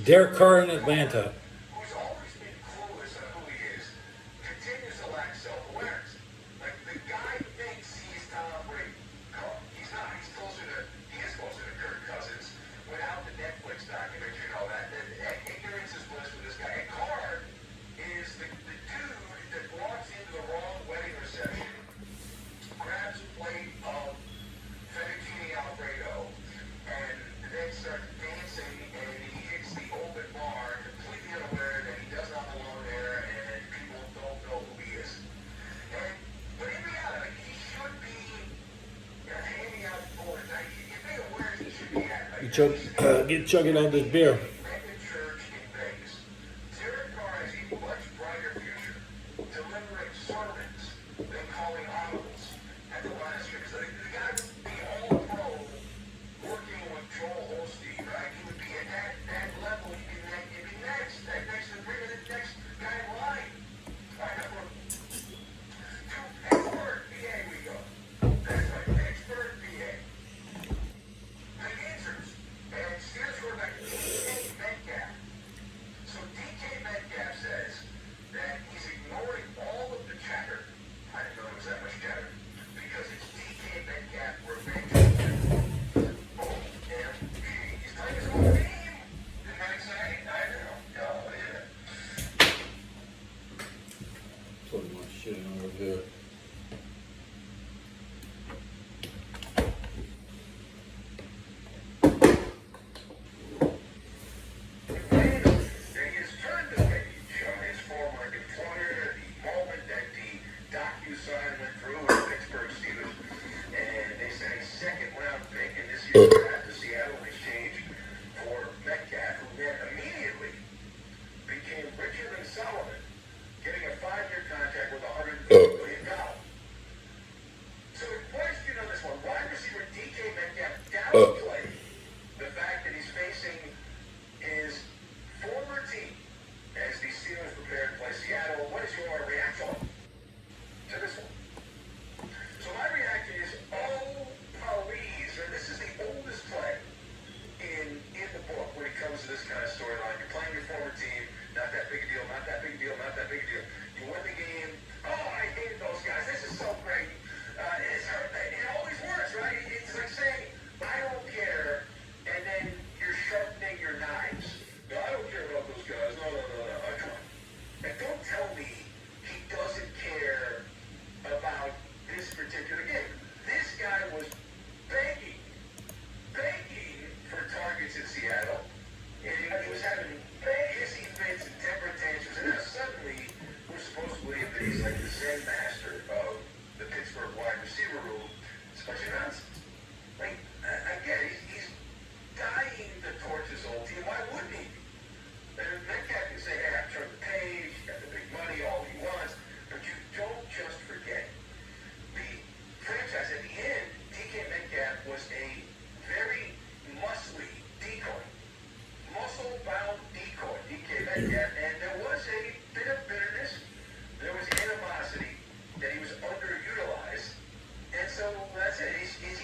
Derek Carr in Atlanta. who's always been clueless on who he is, continues to lack self-awareness. Like, the guy thinks he's Tom Brady. No, he's not. He is closer to Kirk Cousins without the Netflix documentary and all that. Ignorance is bliss with this guy. And Carr is the dude that walks into the wrong wedding reception, grabs a plate of fettuccine alfredo, and then starts dancing, and he hits the open bar, completely unaware that he does not belong there, and people don't know who he is. But in reality, he should be handing out boards. If they are aware he should be at, Get chugging on this beer. Mega church in Vegas. Derek Carr has a much brighter future delivering sermons than calling audibles at the last year. So the guy would be all pro working with Joel Holstein, right? He would be at that level. He'd be next to bring the next guy in line. All right, number two, Pittsburgh, PA we go. That's right, Pittsburgh, PA. The answers. And Steelers quarterback DK Metcalf. So DK Metcalf says that he's ignoring all of the chatter. I didn't know there was that much chatter. Because it's DK Metcalf revenge. OMG. He's playing his own team. Isn't that exciting? I know. Oh, yeah. Put my shit over here. Then his turn to page on his former employer, the moment that the DocuSign went through with the Pittsburgh Steelers, and they sent a second-round pick in this year's draft to Seattle in exchange for Metcalf, who then immediately became richer than Solomon, getting a 5-year contract with $150 million. So the question on this one, wide receiver DK Metcalf downplayed the fact that he's facing his former team as the Steelers prepare to play Seattle. What is your reaction to this one? So my reaction is, oh, please. And this is the oldest play in the book when it comes to this kind of storyline. You're playing your former team, not that big a deal, not that big a deal, not that big a deal. You win the game. Oh, I hated those guys. This is so great. It always works, right? It's like saying, I don't care, and then you're sharpening your knives. No, I don't care about those guys. No. Come on. And don't tell me he doesn't care about this particular game. This guy was begging for targets in Seattle. And he was having hissy fits and temper tantrums. And now suddenly, we're supposed to believe that he's like the Zen master of the Pittsburgh wide receiver room. It's a bunch of nonsense. Like, I get it. He's dying to torch his old team. Why wouldn't he? And Metcalf can say, hey, I've turned the page, got the big money, all he wants. But you don't just forget. The franchise at the end, DK Metcalf was a very muscly decoy. Muscle-bound decoy, DK Metcalf. And there was a bit of bitterness. There was animosity that he was underutilized. And so that's it. Is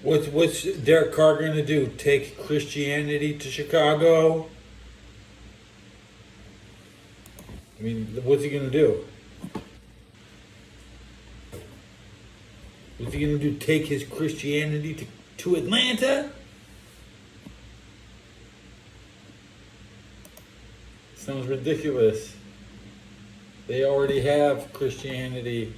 What's Derek Carr gonna do? Take Christianity to Chicago? I mean, what's he gonna do? What's he gonna do? Take his Christianity to Atlanta? Sounds ridiculous. They already have Christianity.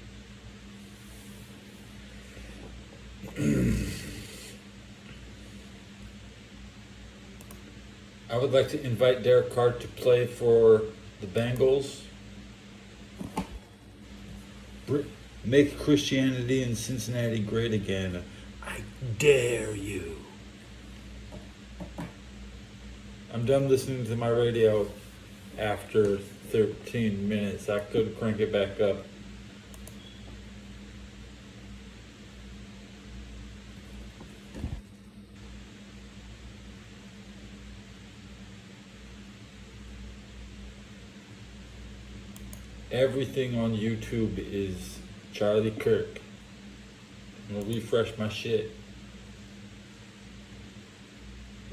I would like to invite Derek Carr to play for the Bengals. Make Christianity in Cincinnati great again. I dare you. I'm done listening to my radio after 13 minutes. I could crank it back up. Everything on YouTube is Charlie Kirk. I'm gonna refresh my shit.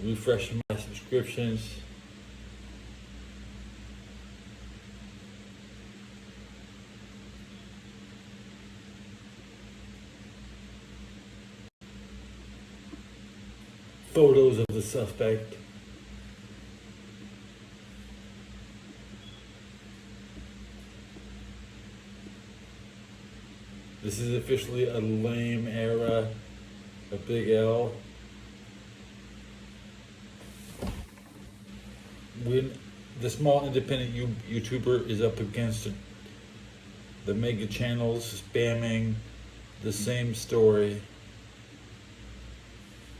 Refresh my subscriptions. Photos of the suspect. This is officially a lame era, a big L. When the small independent YouTuber is up against the mega channels spamming the same story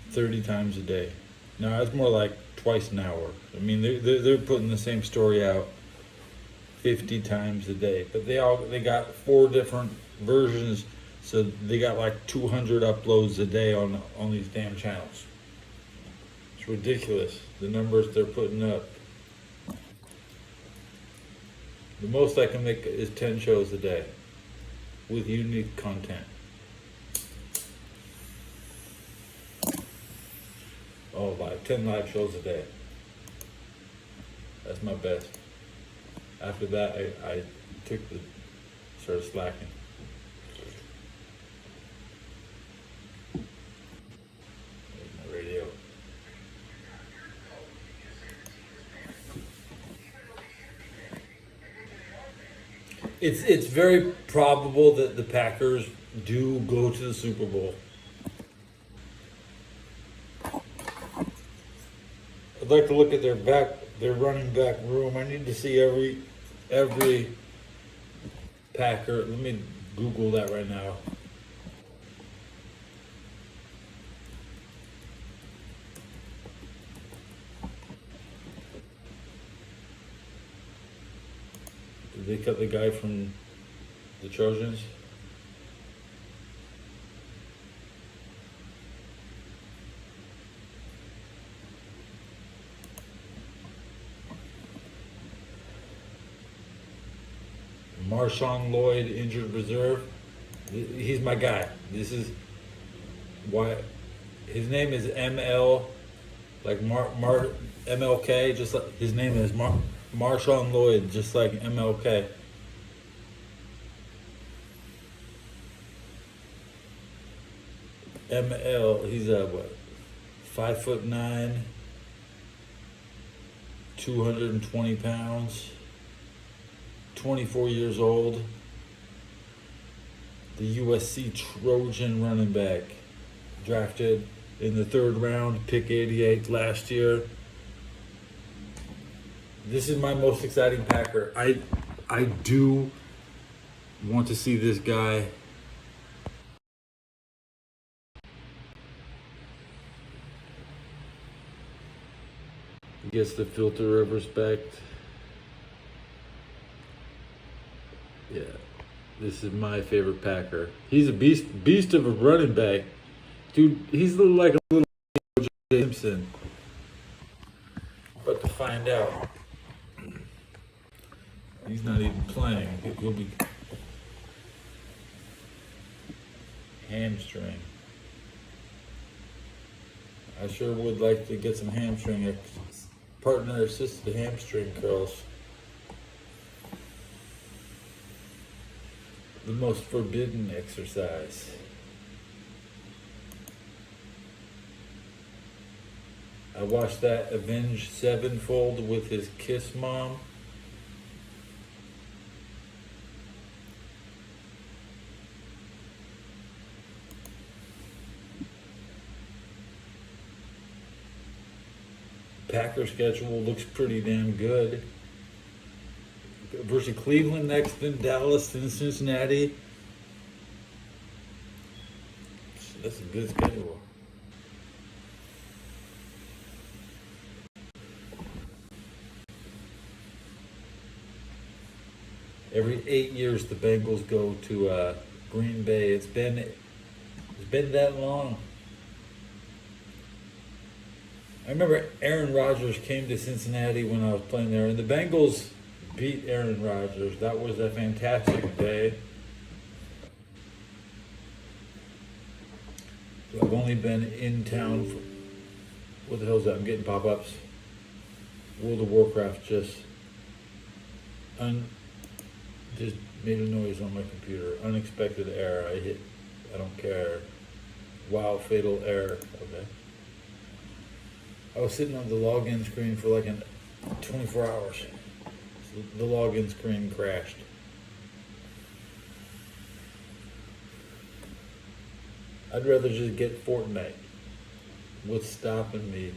30 times a day. No, it's more like twice an hour. I mean, they're putting the same story out 50 times a day, but they got 4 different versions, so they got like 200 uploads a day on these damn channels. It's ridiculous, the numbers they're putting up. The most I can make is 10 shows a day with unique content. Oh, 10 live shows a day. That's my best. After that, I started slacking. There's my radio. It's very probable that the Packers do go to the Super Bowl. I'd like to look at their running back room. I need to see every Packer. Let me Google that right now. Did they cut the guy from the Trojans? Marshawn Lloyd, injured reserve. He's my guy. This is why his name is ML, like MLK. Just like his name is Marshawn Lloyd, just like MLK. ML. He's a what? 5'9", 220 pounds. 24 years old, the USC Trojan running back, drafted in the 3rd round, pick 88 last year. This is my most exciting Packer. I do want to see this guy gets the filter of respect. Yeah, this is my favorite Packer. He's a beast of a running back. Dude, he's like a little Simpson. But to find out, he's not even playing. He'll be hamstring. I sure would like to get some partner assisted hamstring curls. The most forbidden exercise. I watched that Avenged Sevenfold with his Kiss mom. Packer schedule looks pretty damn good. Versus Cleveland next, then Dallas, then Cincinnati. That's a good schedule. Every 8 years, the Bengals go to Green Bay. It's been that long. I remember Aaron Rodgers came to Cincinnati when I was playing there, and the Bengals beat Aaron Rodgers. That was a fantastic day. So I've only been in town for, what the hell is that? I'm getting pop-ups. World of Warcraft just made a noise on my computer. Unexpected error. I don't care. Wow, fatal error. Okay. I was sitting on the login screen for like 24 hours. So the login screen crashed. I'd rather just get Fortnite. What's stopping me?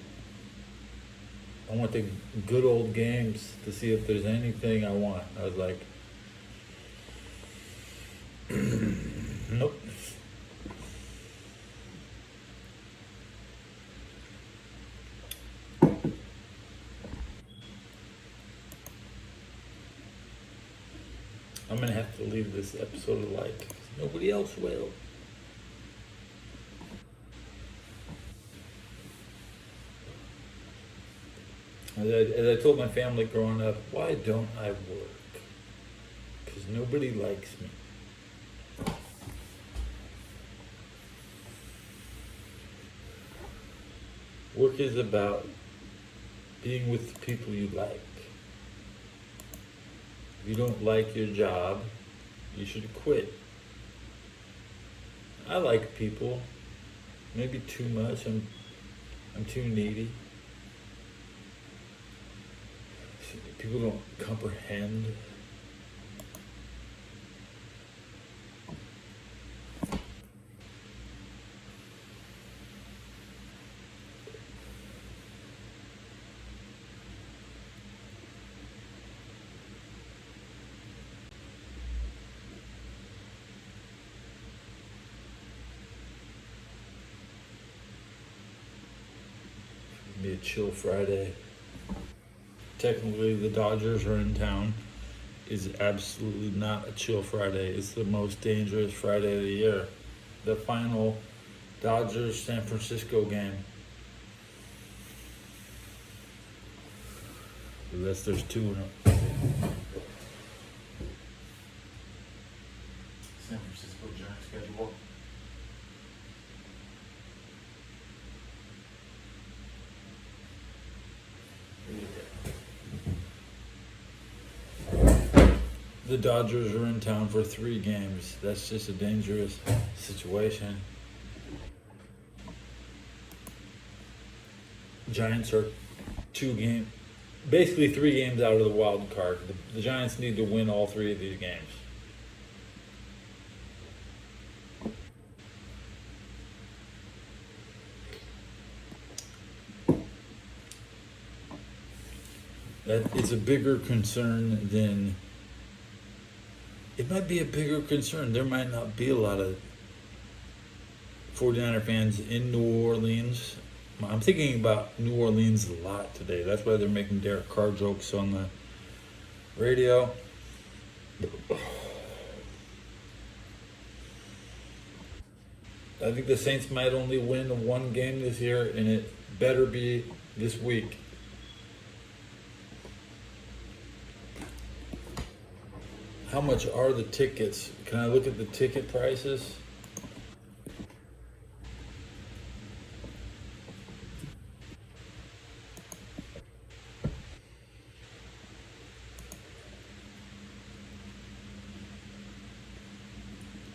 I want the good old games to see if there's anything I want. I was like, nope. I'm gonna have to leave this episode alike, 'cause nobody else will. As I told my family growing up, why don't I work? Because nobody likes me. Work is about being with the people you like. If you don't like your job, you should quit. I like people, maybe too much. I'm too needy. People don't comprehend. Be a chill Friday. Technically, the Dodgers are in town. Is absolutely not a chill Friday. It's the most dangerous Friday of the year. The final Dodgers San Francisco game. Unless there's two in it. San Francisco Giants schedule. The Dodgers are in town for 3 games. That's just a dangerous situation. Giants are 3 games out of the wild card. The Giants need to win all 3 of these games. That is a bigger concern than... It might be a bigger concern. There might not be a lot of 49er fans in New Orleans. I'm thinking about New Orleans a lot today. That's why they're making Derek Carr jokes on the radio. I think the Saints might only win 1 game this year, and it better be this week. How much are the tickets? Can I look at the ticket prices?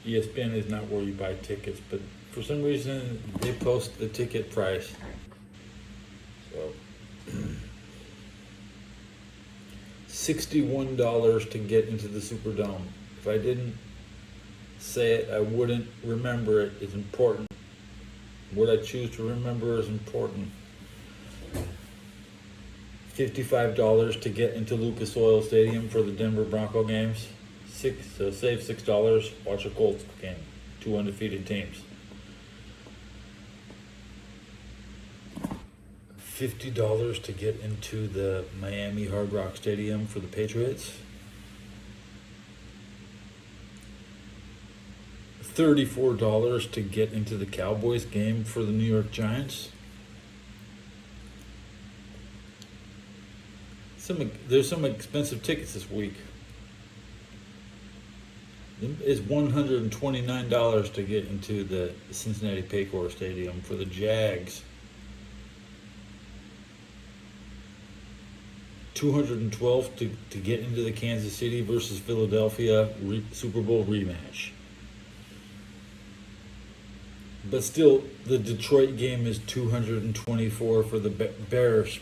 ESPN is not where you buy tickets, but for some reason they post the ticket price. So $61 to get into the Superdome. If I didn't say it, I wouldn't remember it. It's important. What I choose to remember is important. $55 to get into Lucas Oil Stadium for the Denver Bronco games. Save $6. Watch a Colts game. 2 undefeated teams. $50 to get into the Miami Hard Rock Stadium for the Patriots. $34 to get into the Cowboys game for the New York Giants. There's some expensive tickets this week. It's $129 to get into the Cincinnati Paycor Stadium for the Jags. $212 to get into the Kansas City versus Philadelphia Super Bowl rematch. But still, the Detroit game is $224 for the Bears.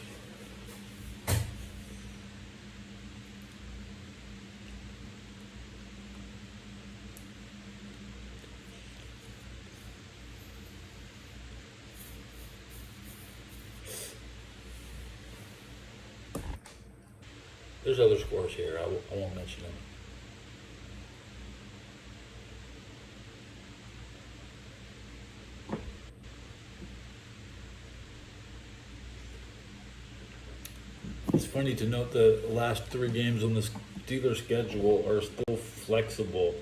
There's other scores here. I won't mention them. It's funny to note the last 3 games on the Steelers schedule are still flexible.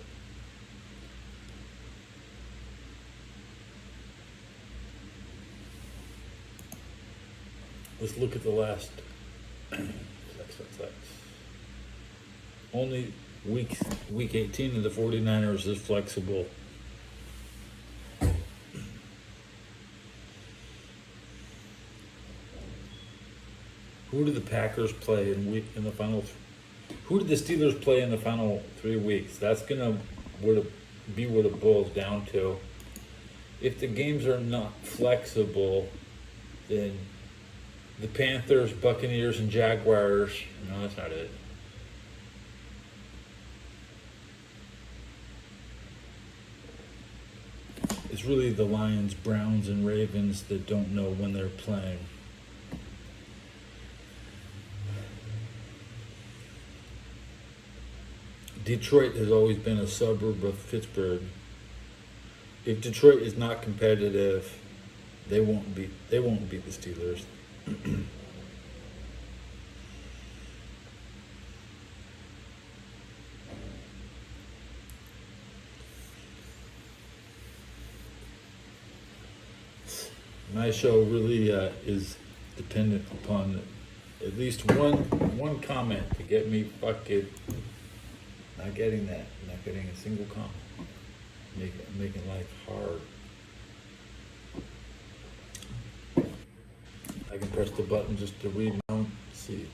Let's look at the last. Flex. Only week 18 of the 49ers is flexible. Who did the Packers play in the final? Who did the Steelers play in the final 3 weeks? That's gonna be what it boils down to. If the games are not flexible, then the Panthers, Buccaneers, and Jaguars. No, that's not it. It's really the Lions, Browns, and Ravens that don't know when they're playing. Detroit has always been a suburb of Pittsburgh. If Detroit is not competitive, they won't beat the Steelers. My show really is dependent upon at least one comment to get me fucking not getting a single comment, making life hard. I can press the button just to read my own. See.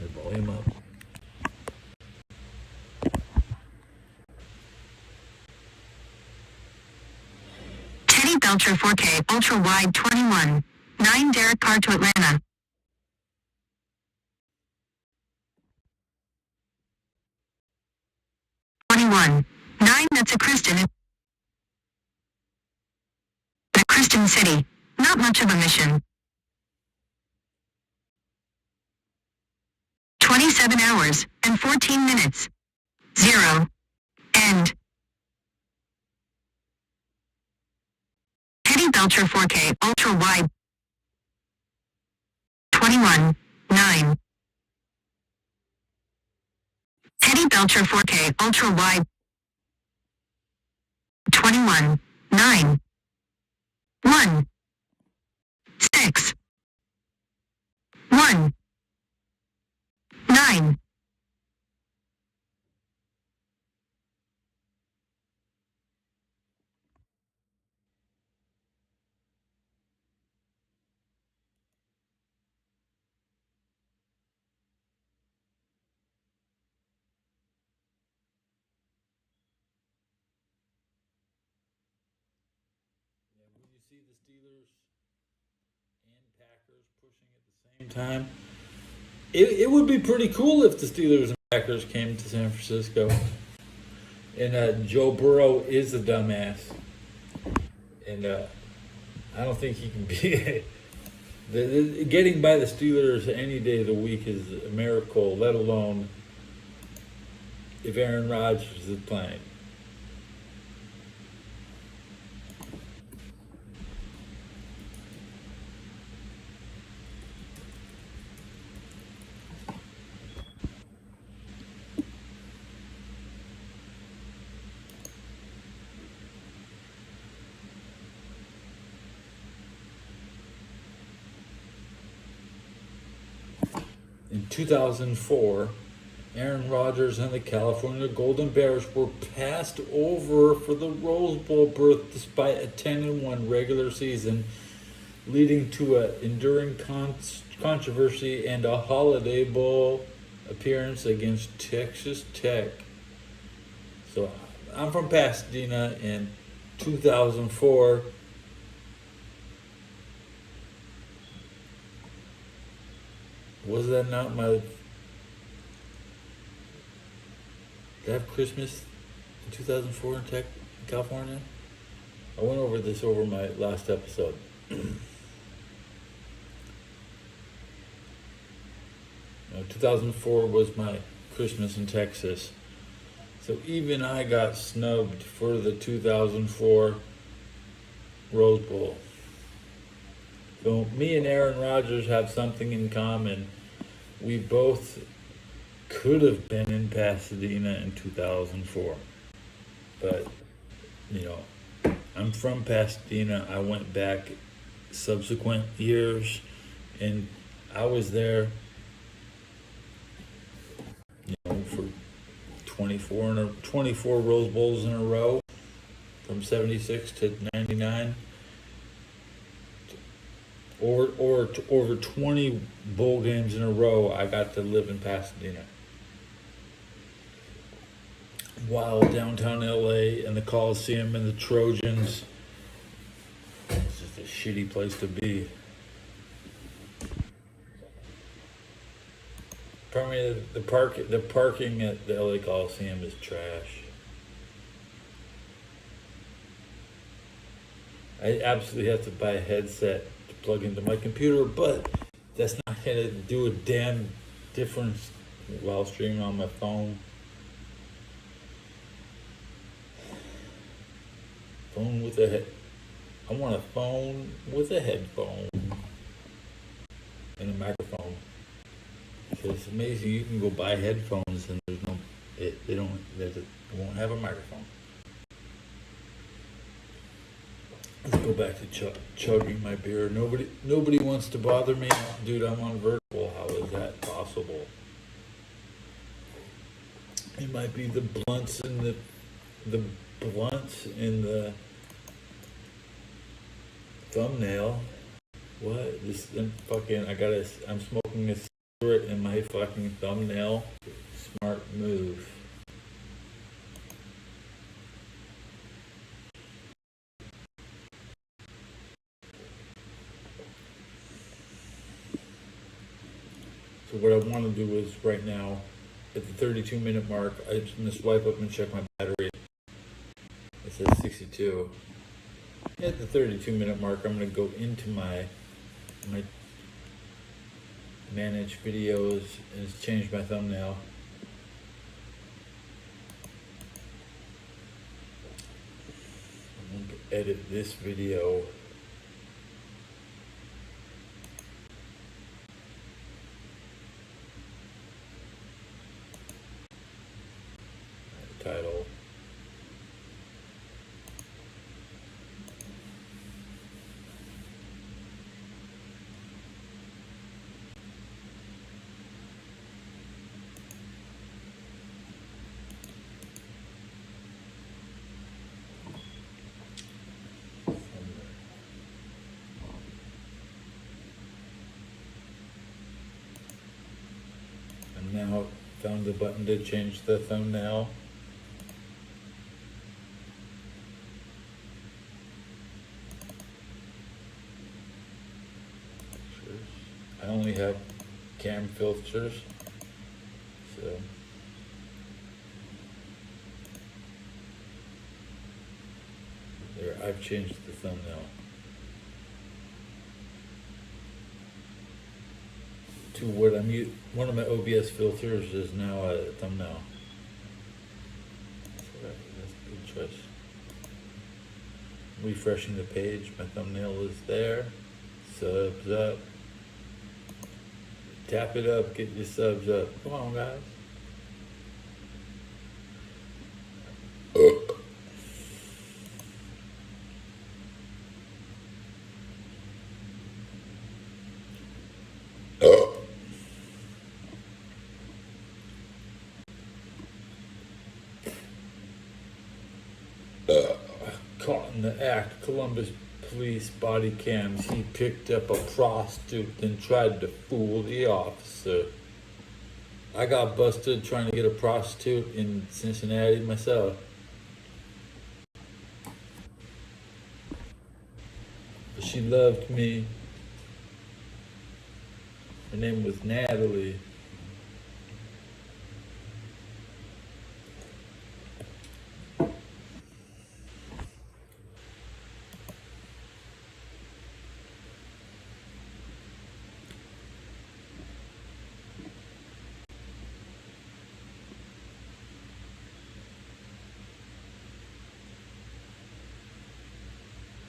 The volume up. Teddy Belcher 4K Ultra Wide 21. 9 Derek Carr to Atlanta. $21. 9 That's a Kristen. The Kristen City. Not much of a mission. 27 hours and 14 minutes. 0. End. Teddy Belcher 4K Ultra Wide 21. 9. Teddy Belcher 4K Ultra Wide 21. 9. 1. 6. 1. 9. see the Steelers and Packers pushing at the same time. It would be pretty cool if the Steelers and Packers came to San Francisco. And Joe Burrow is a dumbass. And I don't think he can be. Getting by the Steelers any day of the week is a miracle, let alone if Aaron Rodgers is playing. In 2004, Aaron Rodgers and the California Golden Bears were passed over for the Rose Bowl berth despite a 10-1 regular season, leading to an enduring controversy and a Holiday Bowl appearance against Texas Tech. So I'm from Pasadena in 2004. Was that not my... Did I have Christmas in 2004 in California? I went over this over my last episode. 2004 was my Christmas in Texas. So even I got snubbed for the 2004 Rose Bowl. So me and Aaron Rodgers have something in common. We both could have been in Pasadena in 2004. But, I'm from Pasadena. I went back subsequent years, and I was there, for 24 Rose Bowls in a row, from 76 to 99. Or over 20 bowl games in a row, I got to live in Pasadena. While downtown LA and the Coliseum and the Trojans, it's just a shitty place to be. Probably the parking at the LA Coliseum is trash. I absolutely have to buy a headset to plug into my computer, but that's not gonna do a damn difference while streaming on my phone. Phone with a head. I want a phone with a headphone and a microphone. So it's amazing. You can go buy headphones and there's no, they won't have a microphone. Let's go back to chugging my beer. Nobody wants to bother me, dude. I'm on vertical. How is that possible? It might be the blunts in the thumbnail. What? I'm smoking a cigarette in my fucking thumbnail. Smart move. So what I want to do is right now, at the 32-minute mark, I'm just going to swipe up and check my battery. It says 62. At the 32-minute mark, I'm going to go into my manage videos and change my thumbnail. I'm going to edit this video. Title. I'm now found the button to change the thumbnail. I only have cam filters, so. There, I've changed the thumbnail. To what I'm one of my OBS filters is now a thumbnail. So that's a good choice. Refreshing the page, my thumbnail is there. Subs up. Tap it up, get your subs up. Come on, guys. Caught in the act, Columbus police body cams. He picked up a prostitute and tried to fool the officer. I got busted trying to get a prostitute in Cincinnati myself. But she loved me. Her name was Natalie.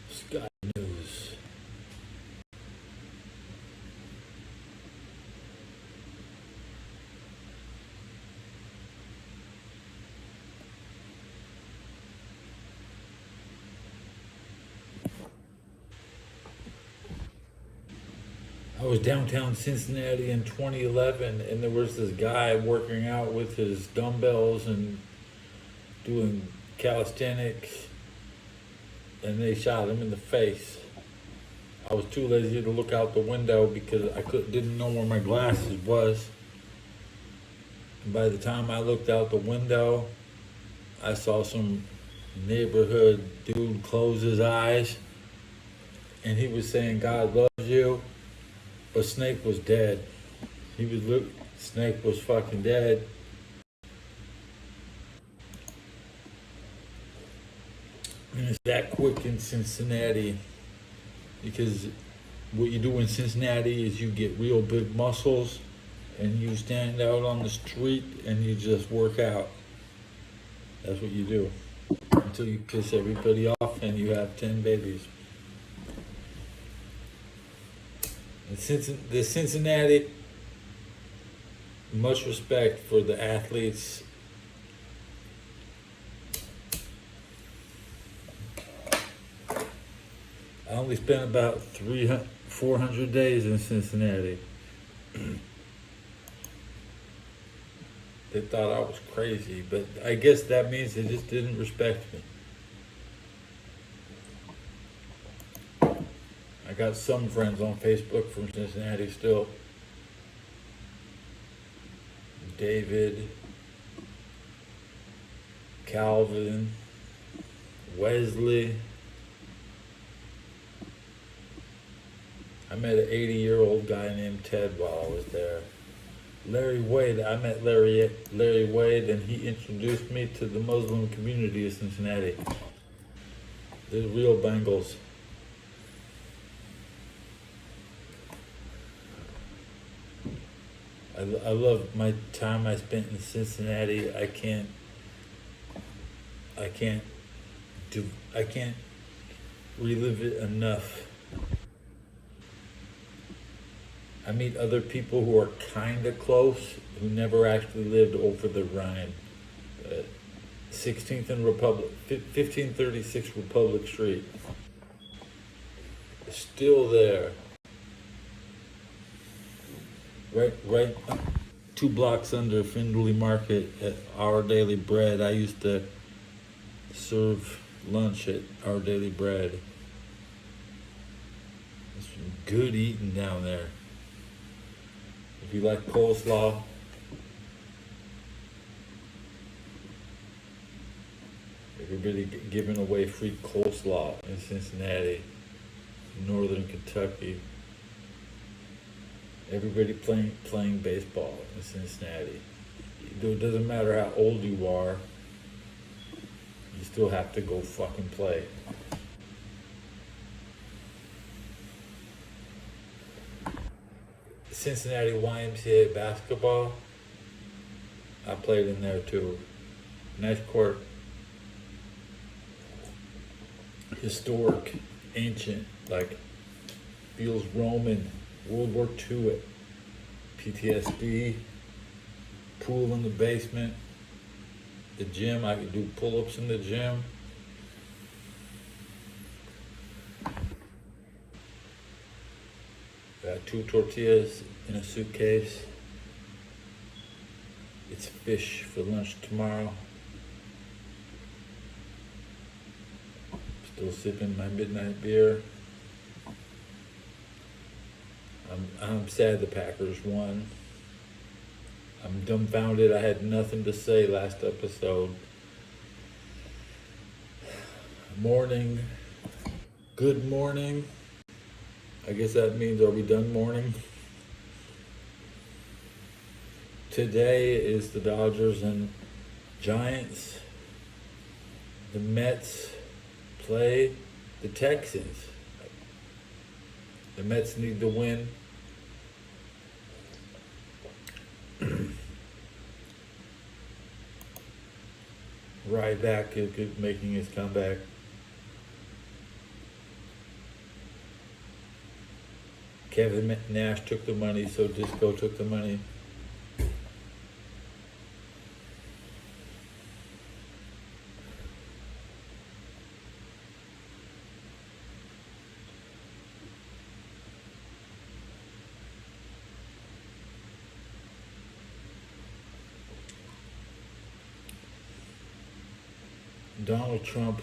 Sky News. I was downtown Cincinnati in 2011, and there was this guy working out with his dumbbells and doing calisthenics, and they shot him in the face. I was too lazy to look out the window because didn't know where my glasses was. And by the time I looked out the window, I saw some neighborhood dude close his eyes, and he was saying, "God loves you," but Snake was dead. Snake was fucking dead. And it's that quick in Cincinnati, because what you do in Cincinnati is you get real big muscles and you stand out on the street and you just work out. That's what you do until you piss everybody off and you have 10 babies. And the Cincinnati, much respect for the athletes. I only spent about 400 days in Cincinnati. They thought I was crazy, but I guess that means they just didn't respect me. I got some friends on Facebook from Cincinnati still. David, Calvin, Wesley. I met an 80-year-old guy named Ted while I was there. Larry Wade, I met Larry Wade, and he introduced me to the Muslim community of Cincinnati. They're real Bengals. I love my time I spent in Cincinnati. I can't relive it enough. I meet other people who are kind of close, who never actually lived over the Rhine. 16th and Republic, 1536 Republic Street. Still there. Right 2 blocks under Findlay Market at Our Daily Bread. I used to serve lunch at Our Daily Bread. There's some good eating down there. If you like coleslaw, everybody giving away free coleslaw in Cincinnati, Northern Kentucky. Everybody playing baseball in Cincinnati. It doesn't matter how old you are, you still have to go fucking play. Cincinnati YMCA basketball, I played in there too. Nice court. Historic, ancient, like feels Roman, World War II it. PTSD, pool in the basement, the gym, I could do pull-ups in the gym. Got 2 tortillas in a suitcase. It's fish for lunch tomorrow. Still sipping my midnight beer. I'm sad the Packers won. I'm dumbfounded. I had nothing to say last episode. Morning. Good morning. I guess that means, are we done mourning? Today is the Dodgers and Giants. The Mets play the Texans. The Mets need to win. Ryback is making his comeback. Kevin Nash took the money, so Disco took the money. Donald Trump.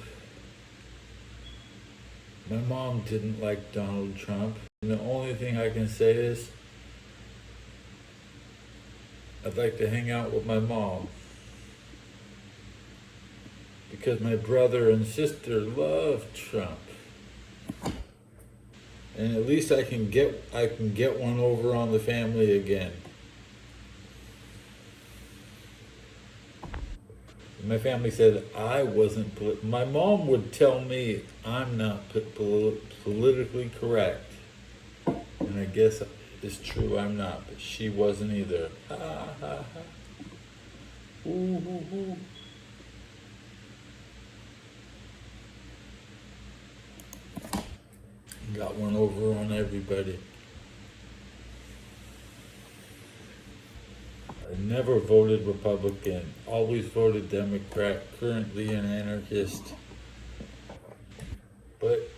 My mom didn't like Donald Trump. And the only thing I can say is, I'd like to hang out with my mom. Because my brother and sister love Trump. And at least I can get one over on the family again. My family said I wasn't, my mom would tell me I'm not politically correct. And I guess it's true, I'm not, but she wasn't either. Ha ha ha. Ooh, hoo, hoo. Got one over on everybody. I never voted Republican, always voted Democrat, currently an anarchist. But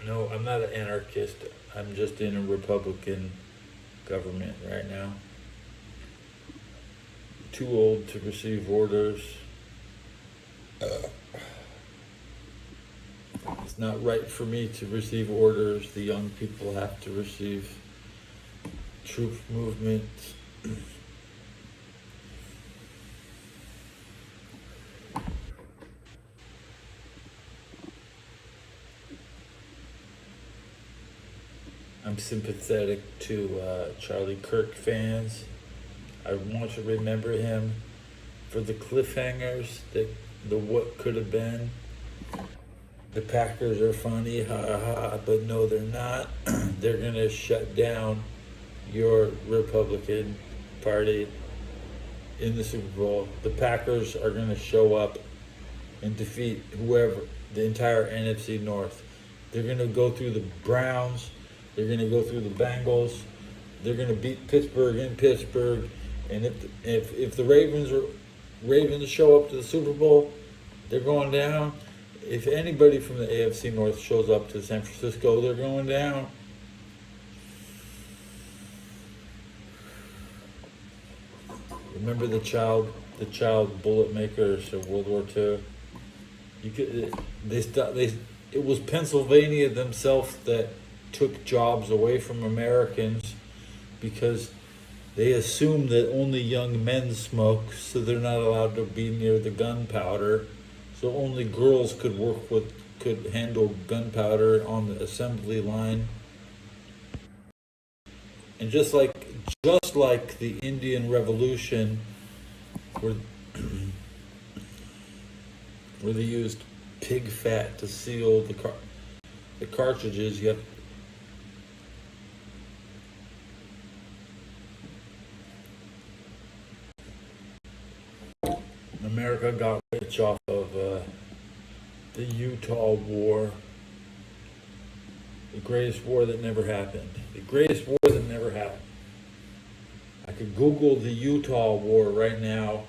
no, I'm not an anarchist. I'm just in a Republican government right now. Too old to receive orders. It's not right for me to receive orders. The young people have to receive troop movements. I'm sympathetic to Charlie Kirk fans. I want to remember him for the cliffhangers, the what could have been. The Packers are funny, ha ha, but no, they're not. They're gonna shut down your Republican Party in the Super Bowl. The Packers are gonna show up and defeat whoever, the entire NFC North. They're gonna go through the Browns. They're going to go through the Bengals. They're going to beat Pittsburgh in Pittsburgh. And if the Ravens show up to the Super Bowl, they're going down. If anybody from the AFC North shows up to San Francisco, they're going down. Remember the child bullet makers of World War II? It was Pennsylvania themselves that took jobs away from Americans because they assumed that only young men smoke, so they're not allowed to be near the gunpowder. So only girls could handle gunpowder on the assembly line. And just like the Indian Revolution, where where they used pig fat to seal the cartridges, you have America got rich off of the Utah War, the greatest war that never happened. The greatest war that never happened. I could Google the Utah War right now,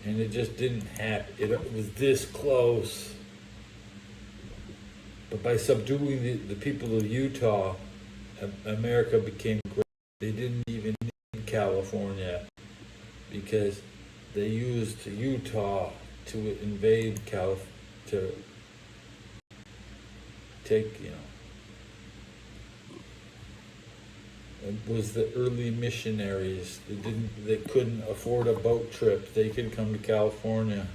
and it just didn't happen. It was this close. But by subduing the people of Utah, America became great. They didn't even need California because they used Utah to invade to take, it was the early missionaries. They couldn't afford a boat trip. They could come to California.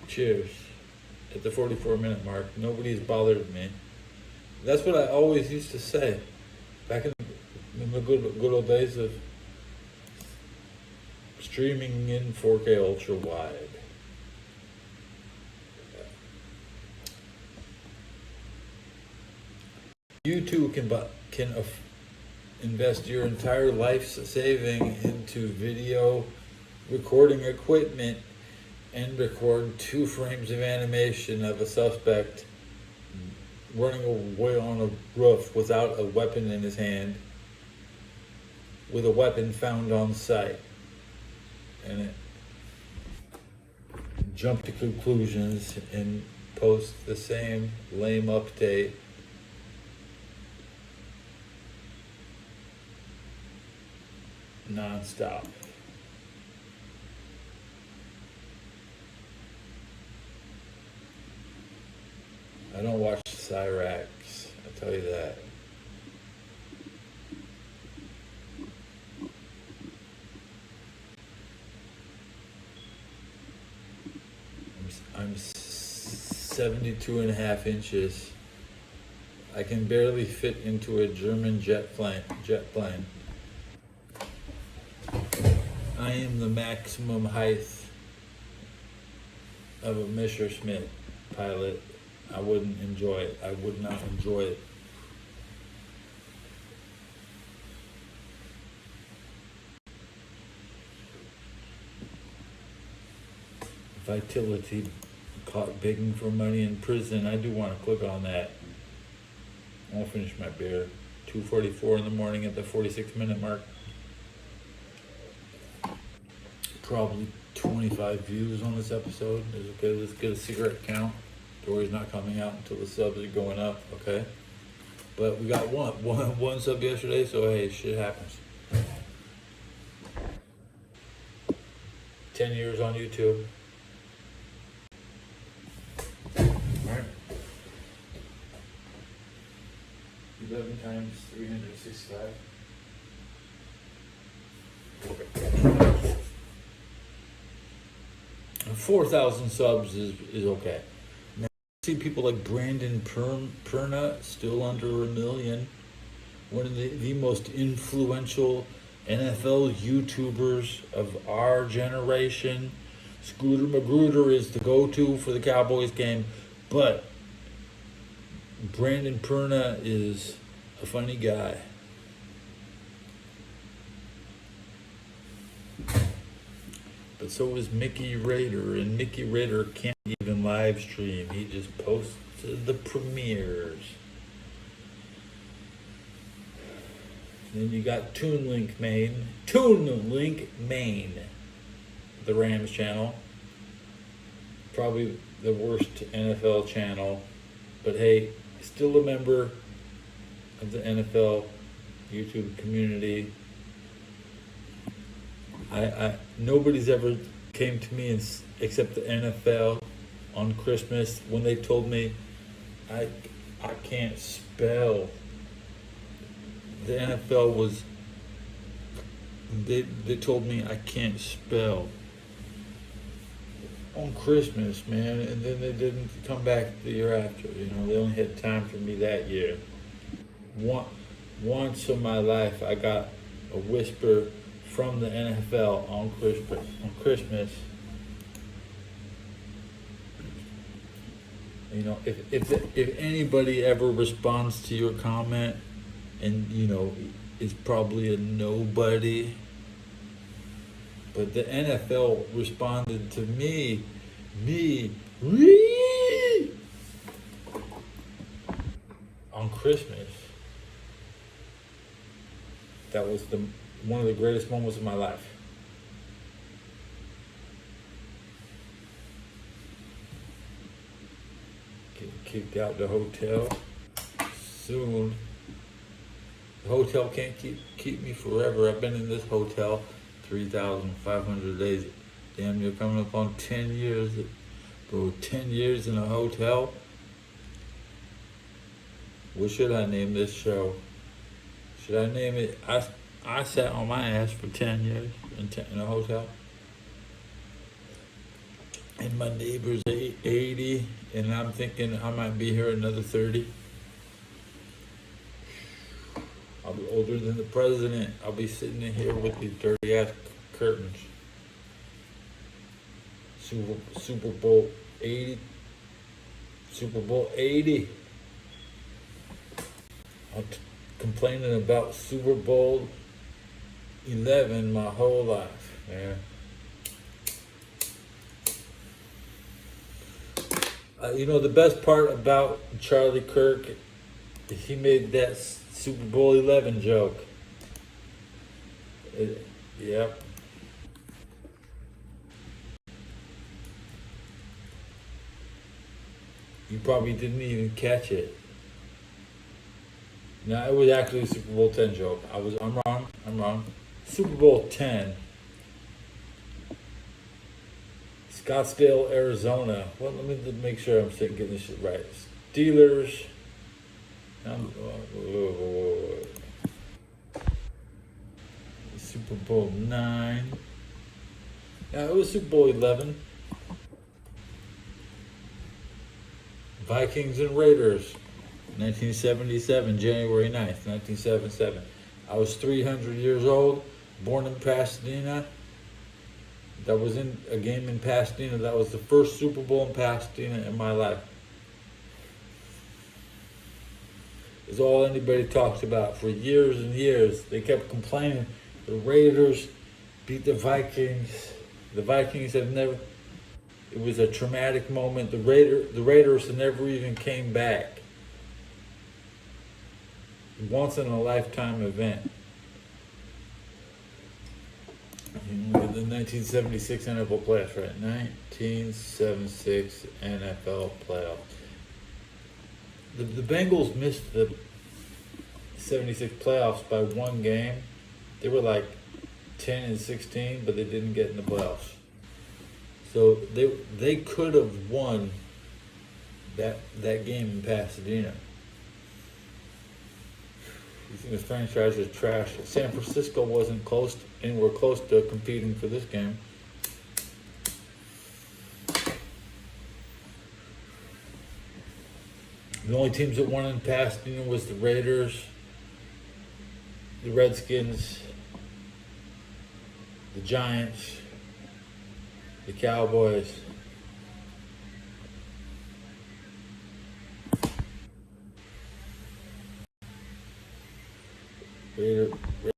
Cheers. At the 44-minute mark, nobody's bothered me. That's what I always used to say back in the good old days of streaming in 4K ultra wide. You too can invest your entire life's saving into video recording equipment and record 2 frames of animation of a suspect running away on a roof without a weapon in his hand, with a weapon found on site, and it jump to conclusions and post the same lame update. Non-stop. I don't watch Cyrax, I'll tell you that. I'm 72 and a half inches. I can barely fit into a German jet plane. I am the maximum height of a Messerschmitt pilot. I wouldn't enjoy it. I would not enjoy it. Vitality caught begging for money in prison. I do want to click on that. I'll finish my beer. 2:44 in the morning at the 46-minute mark. Probably 25 views on this episode. Okay, let's get a cigarette count. Dory's not coming out until the subs are going up, okay? But we got one sub yesterday, so hey, shit happens. 10 years on YouTube. Alright. 11 times 365. 4,000 subs is okay. Now, I see people like Brandon Perna still under 1 million. One of the most influential NFL YouTubers of our generation. Scooter Magruder is the go-to for the Cowboys game, but Brandon Perna is a funny guy. But so is Mickey Rader, and Mickey Rader can't even live stream. He just posts the premieres. Then you got TuneLink Maine, the Rams channel. Probably the worst NFL channel, but hey, still a member of the NFL YouTube community. Nobody's ever came to me except the NFL on Christmas when they told me I can't spell. The NFL was, they told me I can't spell on Christmas, man, and then they didn't come back the year after. They only had time for me that year. Once in my life, I got a whisper from the NFL on Christmas. If anybody ever responds to your comment, and is probably a nobody, but the NFL responded to me, on Christmas. That was one of the greatest moments of my life. Getting kicked out the hotel soon. The hotel can't keep me forever. I've been in this hotel 3,500 days. Damn, you're coming up on 10 years. Bro, 10 years in a hotel? What should I name this show? Should I name it, I sat on my ass for 10 years in a hotel? And my neighbor's 80, and I'm thinking I might be here another 30. I'll be older than the president. I'll be sitting in here with these dirty ass curtains. Super Bowl 80. Super Bowl 80. I'm complaining about Super Bowl 11 my whole life, man. The best part about Charlie Kirk is he made that Super Bowl 11 joke. Yep. You probably didn't even catch it. No, it was actually a Super Bowl 10 joke. I'm wrong. Super Bowl 10. Scottsdale, Arizona. Well, let me make sure I'm getting this shit right. Steelers. Super Bowl 9. Yeah, it was Super Bowl 11. Vikings and Raiders. 1977, January 9th, 1977. I was 300 years old, born in Pasadena. That was in a game in Pasadena. That was the first Super Bowl in Pasadena in my life. It's all anybody talks about for years and years. They kept complaining the Raiders beat the Vikings. The Vikings have never. It was a traumatic moment. The Raiders never even came back. Once in a lifetime event. The 1976 NFL playoffs, right? 1976 NFL playoffs. The Bengals missed the 76 playoffs by one game. They were like 10-16, but they didn't get in the playoffs. So they could have won that game in Pasadena. You think the franchise is trash? San Francisco wasn't anywhere close to competing for this game. The only teams that won in Pasadena was the Raiders, the Redskins, the Giants, the Cowboys.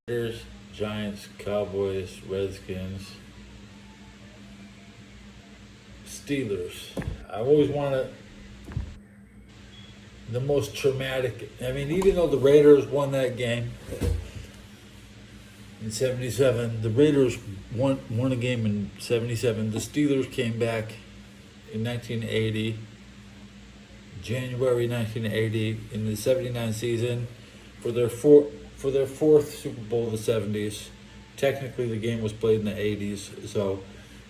Raiders, Giants, Cowboys, Redskins, Steelers. I always wanted the most traumatic. I mean, even though the Raiders won that game in 77, the Raiders won a game in 77. The Steelers came back in 1980, January 1980, in the 79 season for their fourth Super Bowl of the 70s. Technically, the game was played in the 80s, so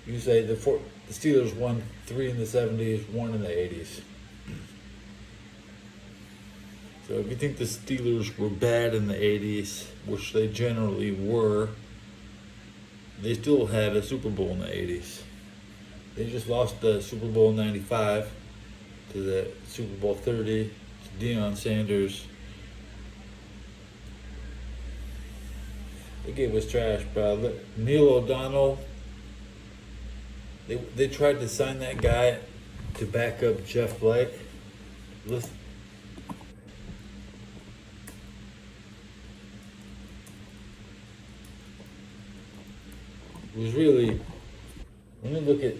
you say the Steelers won 3 in the 70s, 1 in the 80s. So if you think the Steelers were bad in the 80s, which they generally were, they still had a Super Bowl in the 80s. They just lost the Super Bowl in 95 to the Super Bowl 30 to Deion Sanders. The game was trash, bro. Neil O'Donnell, they tried to sign that guy to back up Jeff Blake. Listen. It was really, when you look at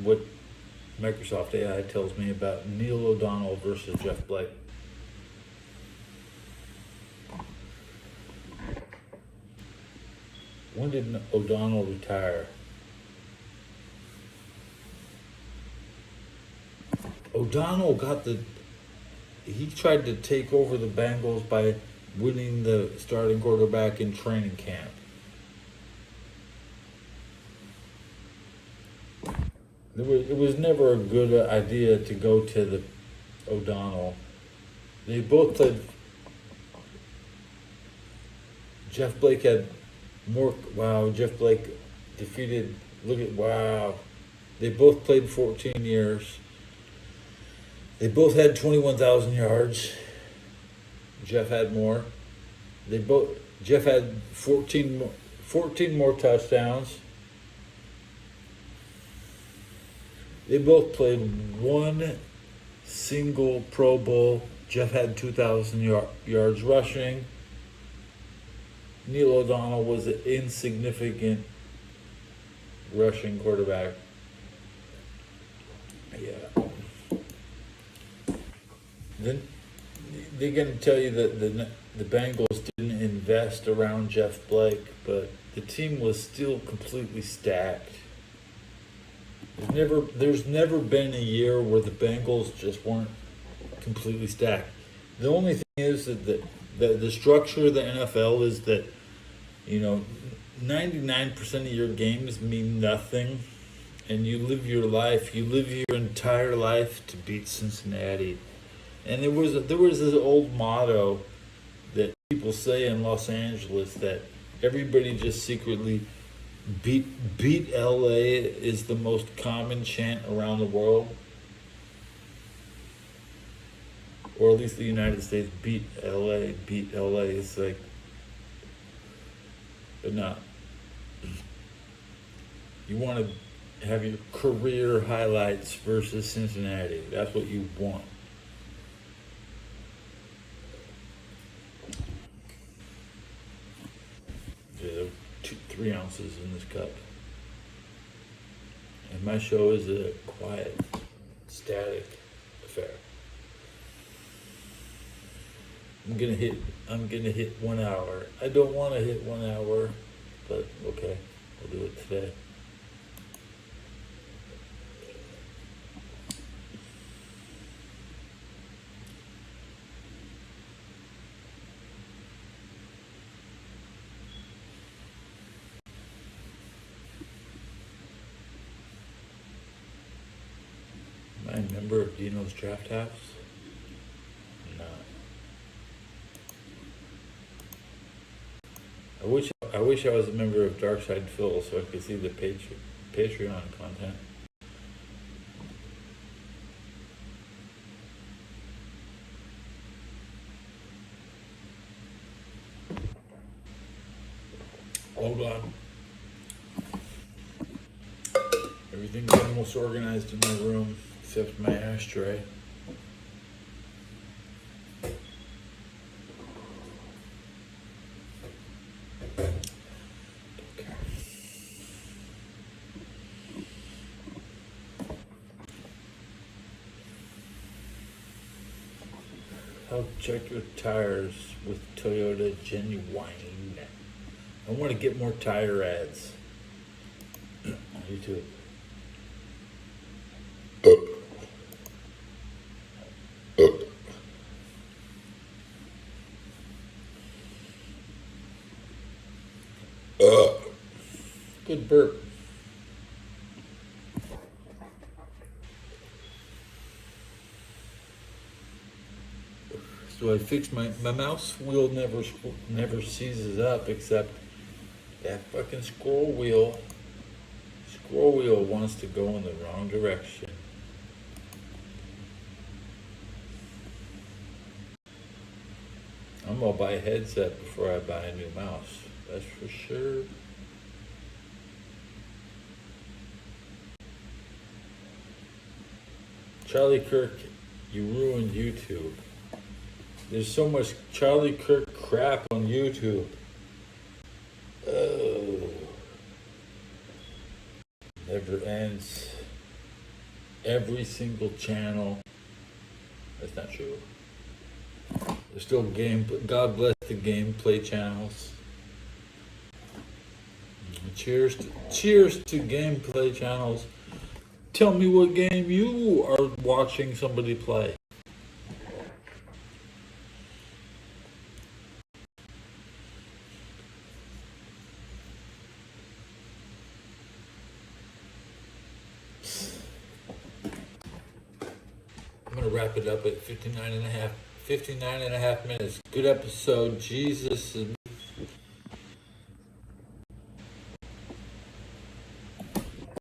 what Microsoft AI tells me about Neil O'Donnell versus Jeff Blake. When did O'Donnell retire? O'Donnell he tried to take over the Bengals by winning the starting quarterback in training camp. It was never a good idea to go to the O'Donnell. They both played. Jeff Blake had more. Wow, Jeff Blake defeated. Look at wow. They both played 14 years. They both had 21,000 yards. Jeff had more. Jeff had 14 more touchdowns. They both played one single Pro Bowl. Jeff had 2,000 yards rushing. Neil O'Donnell was an insignificant rushing quarterback. Yeah. Then they're going to tell you that the Bengals didn't invest around Jeff Blake, but the team was still completely stacked. There's never been a year where the Bengals just weren't completely stacked. The only thing is that the structure of the NFL is that, 99% of your games mean nothing, and you live your entire life to beat Cincinnati. And there was this old motto that people say in Los Angeles that everybody just secretly beat LA is the most common chant around the world, or at least the United States. Beat LA is like, but not. You want to have your career highlights versus Cincinnati. That's what you want. There are 3 ounces in this cup. And my show is a quiet, static affair. I'm gonna hit 1 hour. I don't want to hit 1 hour, but okay, I'll do it today. Am I a member of Dino's Draft House? No. I wish I was a member of Darkside Phil so I could see the Patreon content. Hold on. Everything's almost organized in my room except my ashtray. I'll check your tires with Toyota Genuine. I want to get more tire ads. You too. Good burp. So I fixed my mouse wheel never seizes up except that fucking scroll wheel. Scroll wheel wants to go in the wrong direction. I'm gonna buy a headset before I buy a new mouse. That's for sure. Charlie Kirk, you ruined YouTube. There's so much Charlie Kirk crap on YouTube. Oh. Never ends. Every single channel. That's not true. There's still God bless the gameplay channels. Cheers to gameplay channels. Tell me what game you are watching somebody play. I'm gonna wrap it up at 59 and a half minutes. Good episode. Jesus is